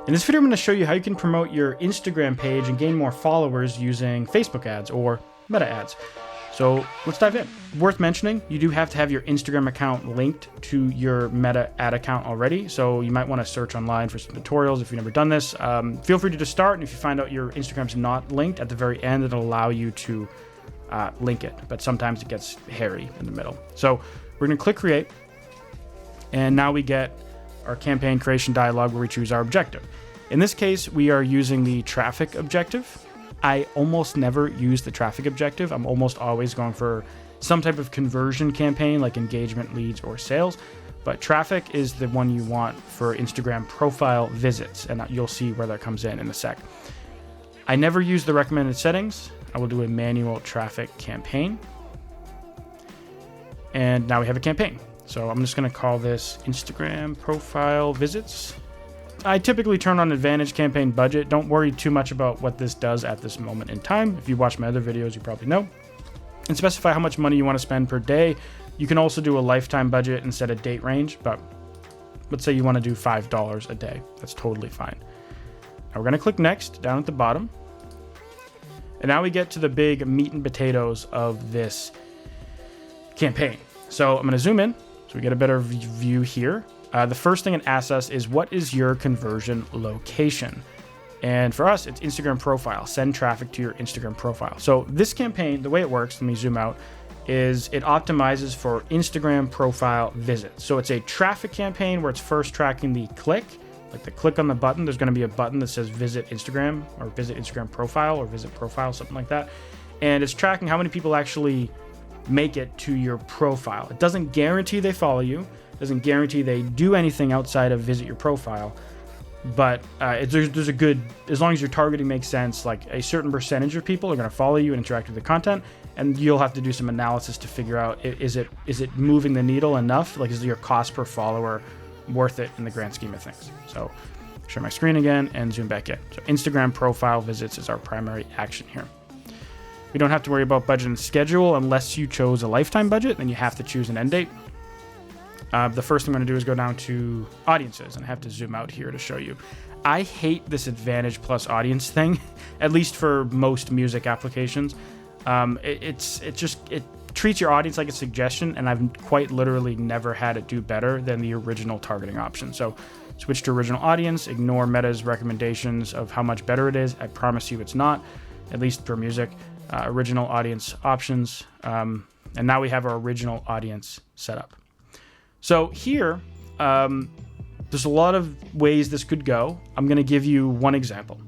In this video, I'm going to show you how you can promote your Instagram page and gain more followers using Facebook ads or Meta ads. So let's dive in. Worth mentioning, you do have to have your Instagram account linked to your Meta ad account already. So you might want to search online for some tutorials if you've never done this. Feel free to just start. And if you find out your Instagram's not linked at the very end, it'll allow you to link it. But sometimes it gets hairy in the middle. So we're going to click create. And now we get our campaign creation dialog where we choose our objective. In this case, we are using the traffic objective. I almost never use the traffic objective. I'm almost always going for some type of conversion campaign like engagement, leads, or sales. But traffic is the one you want for Instagram profile visits, and you'll see where that comes in a sec. I never use the recommended settings. I will do a manual traffic campaign. And now we have a campaign. So I'm just going to call this Instagram profile visits. I typically turn on advantage campaign budget. Don't worry too much about what this does at this moment in time. If you watch my other videos, you probably know. And specify how much money you want to spend per day. You can also do a lifetime budget instead of date range, but let's say you want to do $5 a day. That's totally fine. Now we're going to click next down at the bottom. And now we get to the big meat and potatoes of this campaign. So I'm going to zoom in so we get a better view here. The first thing it asks us is, what is your conversion location? And for us, it's Instagram profile. Send traffic to your Instagram profile. So this campaign, the way it works, let me zoom out, is it optimizes for Instagram profile visits. So it's a traffic campaign where it's first tracking the click, like the click on the button. There's going to be a button that says visit Instagram or visit Instagram profile or visit profile, something like that. And it's tracking how many people actually make it to your profile. It doesn't guarantee they follow you. Doesn't guarantee they do anything outside of visit your profile, but there's a good, as long as your targeting makes sense, like a certain percentage of people are going to follow you and interact with the content, and you'll have to do some analysis to figure out, is it moving the needle enough? Like, is your cost per follower worth it in the grand scheme of things? So share my screen again and zoom back in. So Instagram profile visits is our primary action here. We don't have to worry about budget and schedule unless you chose a lifetime budget, then you have to choose an end date. The first thing I'm going to do is go down to audiences, and I have to zoom out here to show you. I hate this advantage plus audience thing, at least for most music applications. It treats your audience like a suggestion, and I've quite literally never had it do better than the original targeting option. So switch to original audience, ignore Meta's recommendations of how much better it is. I promise you it's not, at least for music. Original audience options, and now we have our original audience set up. So here, there's a lot of ways this could go. I'm going to give you one example.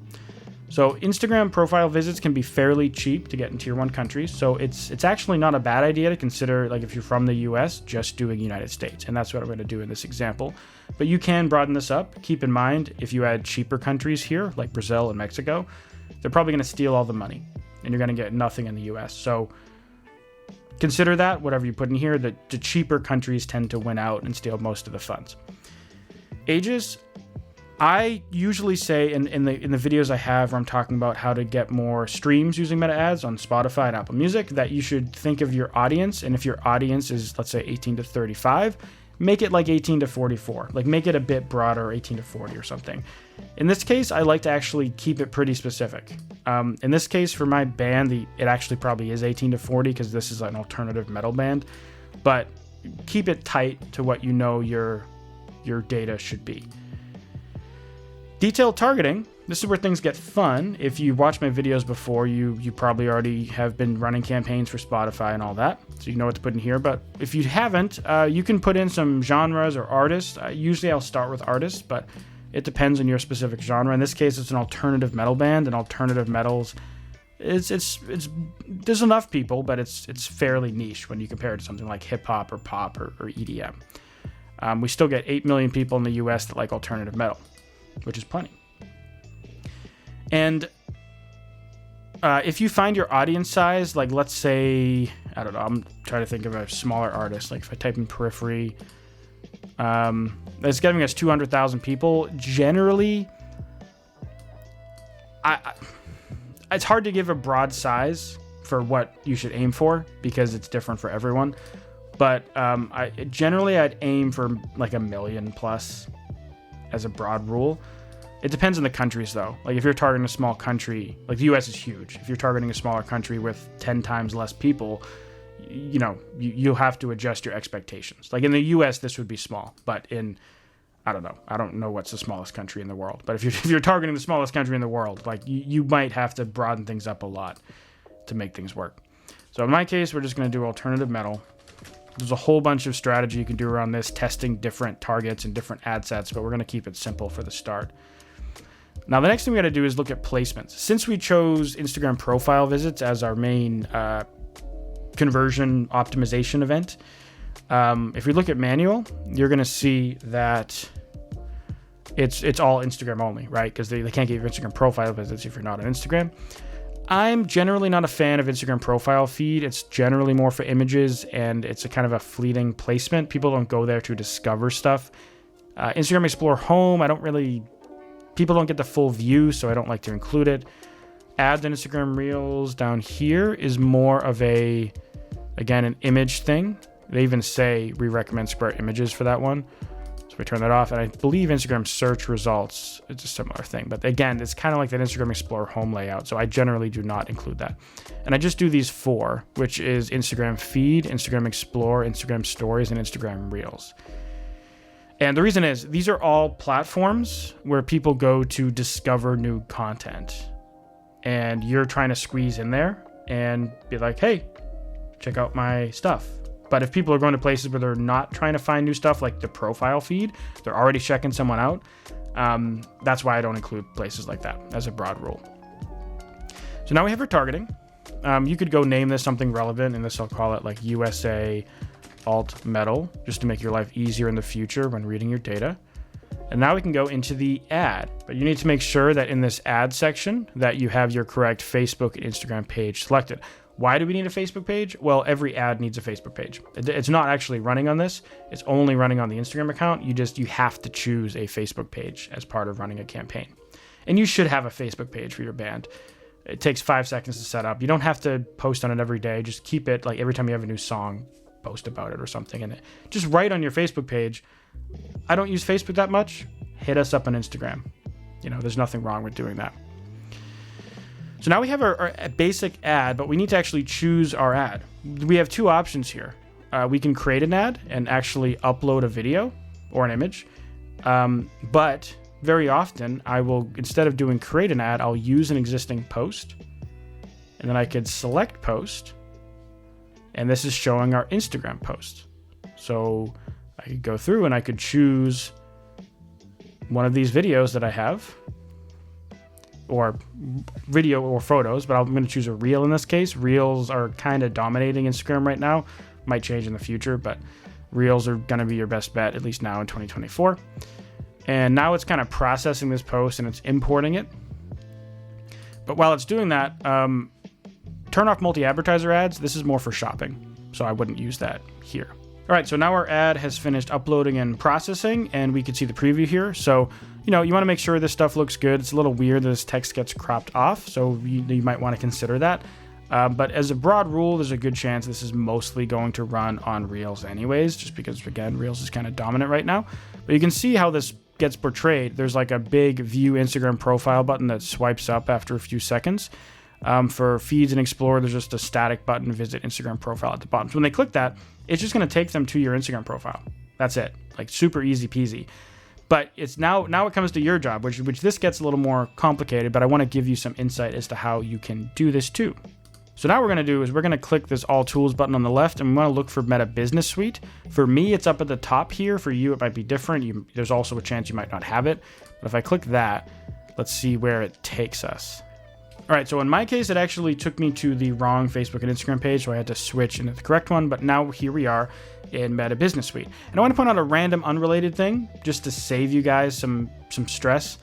So Instagram profile visits can be fairly cheap to get in tier 1 countries. So it's actually not a bad idea to consider, like if you're from the US, just doing United States. And that's what I'm going to do in this example. But you can broaden this up. Keep in mind, if you add cheaper countries here, like Brazil and Mexico, they're probably going to steal all the money and you're going to get nothing in the US. So consider that, whatever you put in here, the cheaper countries tend to win out and steal most of the funds. Ages, I usually say in the videos I have where I'm talking about how to get more streams using Meta ads on Spotify and Apple Music, that you should think of your audience. And if your audience is, let's say, 18 to 35, make it like 18 to 44. Like make it a bit broader, 18 to 40 or something. In this case, I like to actually keep it pretty specific. In this case, for my band, it actually probably is 18 to 40 because this is an alternative metal band. But keep it tight to what you know your data should be. Detailed targeting. This is where things get fun. If you watch my videos before, you probably already have been running campaigns for Spotify and all that, so you know what to put in here. But if you haven't, you can put in some genres or artists. Usually I'll start with artists, but it depends on your specific genre. In this case, it's an alternative metal band, and alternative metals, there's enough people, but it's fairly niche when you compare it to something like hip hop or pop or EDM. We still get 8 million people in the US that like alternative metal, which is plenty. And if you find your audience size, like let's say, I don't know, I'm trying to think of a smaller artist. Like if I type in Periphery, it's giving us 200,000 people. Generally, it's hard to give a broad size for what you should aim for because it's different for everyone. But I'd aim for like 1 million plus as a broad rule. It depends on the countries though. Like if you're targeting a small country, like the US is huge. If you're targeting a smaller country with 10 times less people, you'll have to adjust your expectations. Like in the US, this would be small, but I don't know what's the smallest country in the world. But if you're targeting the smallest country in the world, like you might have to broaden things up a lot to make things work. So in my case, we're just going to do alternative metal. There's a whole bunch of strategy you can do around this, testing different targets and different ad sets, but we're going to keep it simple for the start. Now, the next thing we got to do is look at placements. Since we chose Instagram profile visits as our main conversion optimization event, if we look at manual, you're going to see that it's all Instagram only, right? Because they can't give you Instagram profile visits if you're not on Instagram. I'm generally not a fan of Instagram profile feed. It's generally more for images, and it's a kind of a fleeting placement. People don't go there to discover stuff. Instagram Explore Home, people don't get the full view, so I don't like to include it. Ads and Instagram Reels down here is more of an image thing. They even say we recommend square images for that one. So we turn that off, and I believe Instagram search results, it's a similar thing. But again, it's kind of like that Instagram Explorer home layout, so I generally do not include that. And I just do these 4, which is Instagram Feed, Instagram Explore, Instagram Stories, and Instagram Reels. And the reason is, these are all platforms where people go to discover new content. And you're trying to squeeze in there and be like, hey, check out my stuff. But if people are going to places where they're not trying to find new stuff, like the profile feed, they're already checking someone out. That's why I don't include places like that as a broad rule. So now we have our targeting. You could go name this something relevant, and this I'll call it like USA Alt Metal, just to make your life easier in the future when reading your data. And now we can go into the ad, but you need to make sure that in this ad section that you have your correct Facebook and Instagram page selected. Why do we need a Facebook page? Well, every ad needs a Facebook page. It's not actually running on this. It's only running on the Instagram account. You have to choose a Facebook page as part of running a campaign. And you should have a Facebook page for your band. It takes 5 seconds to set up. You don't have to post on it every day. Just keep it like every time you have a new song, post about it or something. And just write on your Facebook page, I don't use Facebook that much. Hit us up on Instagram. There's nothing wrong with doing that. So now we have our basic ad, but we need to actually choose our ad. We have 2 options here. We can create an ad and actually upload a video or an image. But very often I will, instead of doing create an ad, I'll use an existing post. And then I could select post. And this is showing our Instagram post. So I could go through and I could choose one of these videos that I have, or video or photos, but I'm going to choose a reel in this case. Reels are kind of dominating Instagram right now. Might change in the future, but reels are going to be your best bet, at least now in 2024. And now it's kind of processing this post and it's importing it. But while it's doing that, turn off multi-advertiser ads. This is more for shopping, so I wouldn't use that here. All right, so now our ad has finished uploading and processing, and we can see the preview here. So, you want to make sure this stuff looks good. It's a little weird that this text gets cropped off, so you might want to consider that. But as a broad rule, there's a good chance this is mostly going to run on Reels anyways, just because, again, Reels is kind of dominant right now. But you can see how this gets portrayed. There's like a big View Instagram Profile button that swipes up after a few seconds. For Feeds and Explore, there's just a static button, Visit Instagram Profile at the bottom. So when they click that, it's just going to take them to your Instagram profile. That's it. Like super easy peasy. But it's now it comes to your job, which this gets a little more complicated, but I want to give you some insight as to how you can do this too. So now what we're going to do is we're going to click this All Tools button on the left, and we want to look for Meta Business Suite. For me, it's up at the top here. For you, it might be different. There's also a chance you might not have it. But if I click that, let's see where it takes us. All right, so in my case, it actually took me to the wrong Facebook and Instagram page, so I had to switch into the correct one, but now here we are in Meta Business Suite. And I want to point out a random unrelated thing, just to save you guys some stress.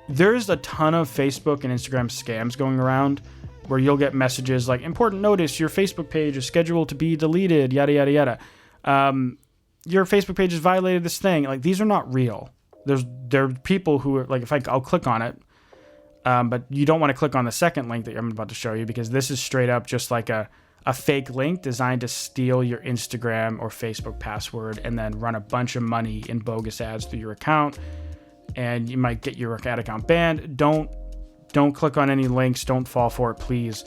There's a ton of Facebook and Instagram scams going around where you'll get messages like, important notice, your Facebook page is scheduled to be deleted, yada, yada, yada. Your Facebook page has violated this thing. Like, these are not real. There are people who are like, I'll click on it, but you don't want to click on the second link that I'm about to show you, because this is straight up just like a fake link designed to steal your Instagram or Facebook password and then run a bunch of money in bogus ads through your account. and you might get your ad account banned. Don't click on any links. Don't fall for it, please.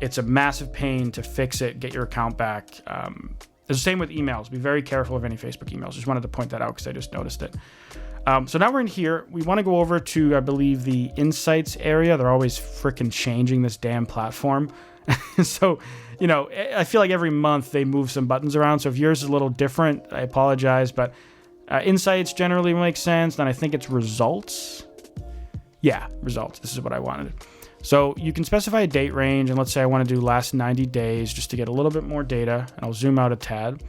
It's a massive pain to fix it, get your account back. It's the same with emails. Be very careful of any Facebook emails. Just wanted to point that out because I just noticed it. So now we're in here. We want to go over to, I believe, the insights area. They're always freaking changing this damn platform. So, you know, I feel like every month they move some buttons around. So if yours is a little different, I apologize. But insights generally makes sense. Then I think it's results. Yeah, results. This is what I wanted. So you can specify a date range. And let's say I want to do last 90 days just to get a little bit more data. And I'll zoom out a tad.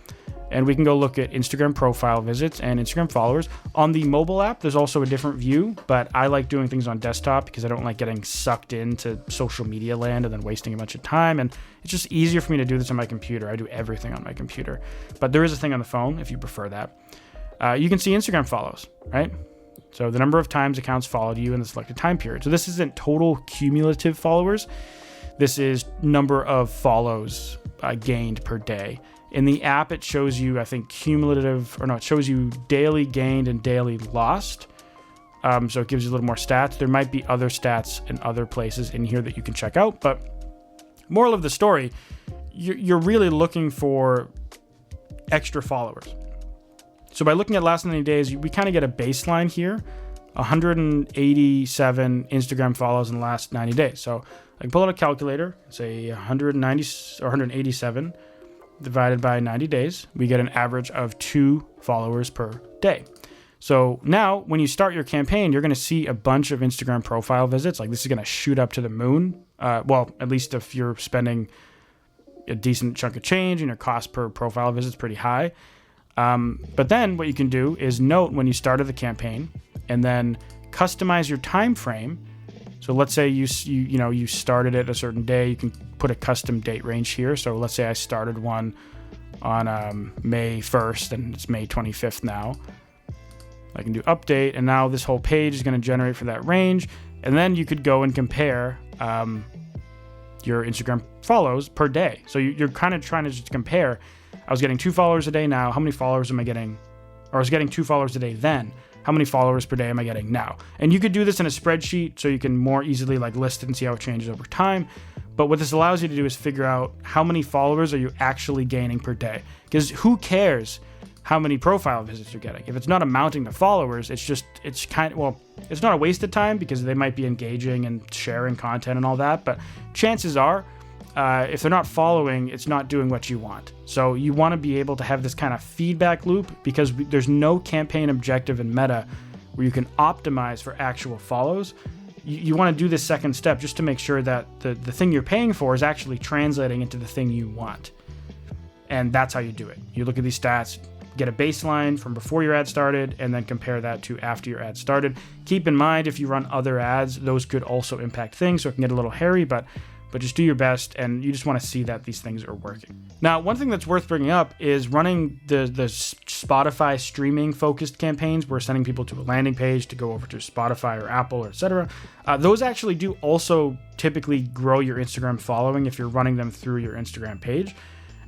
And we can go look at Instagram profile visits and Instagram followers. On the mobile app, there's also a different view, but I like doing things on desktop because I don't like getting sucked into social media land and then wasting a bunch of time. And it's just easier for me to do this on my computer. I do everything on my computer. But there is a thing on the phone if you prefer that. You can see Instagram follows, right? So the number of times accounts followed you in the selected time period. So this isn't total cumulative followers. This is number of follows gained per day. In the app, it shows you, I think, cumulative, or no, it shows you daily gained and daily lost. So it gives you a little more stats. There might be other stats in other places in here that you can check out. But moral of the story, you're really looking for extra followers. So by looking at last 90 days, we kind of get a baseline here, 187 Instagram follows in the last 90 days. So I can pull out a calculator, say 190 or 187 divided by 90 days, we get an average of 2 followers per day. So now when you start your campaign, you're going to see a bunch of Instagram profile visits. Like this is going to shoot up to the moon. Well, at least if you're spending a decent chunk of change and your cost per profile visit is pretty high. But then what you can do is note when you started the campaign and then customize your time frame. So let's say you started it a certain day. You can put a custom date range here. So let's say I started one on May 1st and it's May 25th now. I can do update, and now this whole page is going to generate for that range. And then you could go and compare your Instagram follows per day. So you're kind of trying to just compare. I was getting 2 followers a day now. How many followers am I getting? Or I was getting 2 followers a day then. How many followers per day am I getting now? And you could do this in a spreadsheet so you can more easily like list it and see how it changes over time. But what this allows you to do is figure out how many followers are you actually gaining per day. Because who cares how many profile visits you're getting? If it's not amounting to followers, it's not a waste of time because they might be engaging and sharing content and all that. But chances are, if they're not following, it's not doing what you want. So you want to be able to have this kind of feedback loop because there's no campaign objective in Meta where you can optimize for actual follows. You want to do this second step just to make sure that the thing you're paying for is actually translating into the thing you want. And that's how you do it. You look at these stats, get a baseline from before your ad started, and then compare that to after your ad started. Keep in mind, if you run other ads, those could also impact things, so it can get a little hairy, but just do your best, and you just want to see that these things are working. Now, one thing that's worth bringing up is running the Spotify streaming focused campaigns. We're sending people to a landing page to go over to Spotify or Apple or etc. Those actually do also typically grow your Instagram following if you're running them through your Instagram page.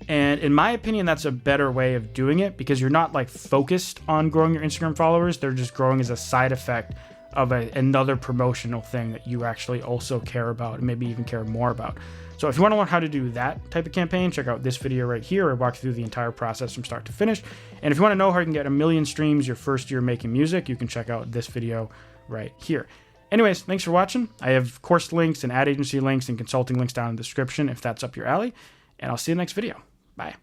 And in my opinion, that's a better way of doing it because you're not like focused on growing your Instagram followers. They're just growing as a side effect of another promotional thing that you actually also care about and maybe even care more about. So if you want to learn how to do that type of campaign, check out this video right here. I walk through the entire process from start to finish. And if you want to know how you can get 1 million streams your first year making music, you can check out this video right here. Anyways, thanks for watching. I have course links and ad agency links and consulting links down in the description if that's up your alley. And I'll see you in the next video. Bye.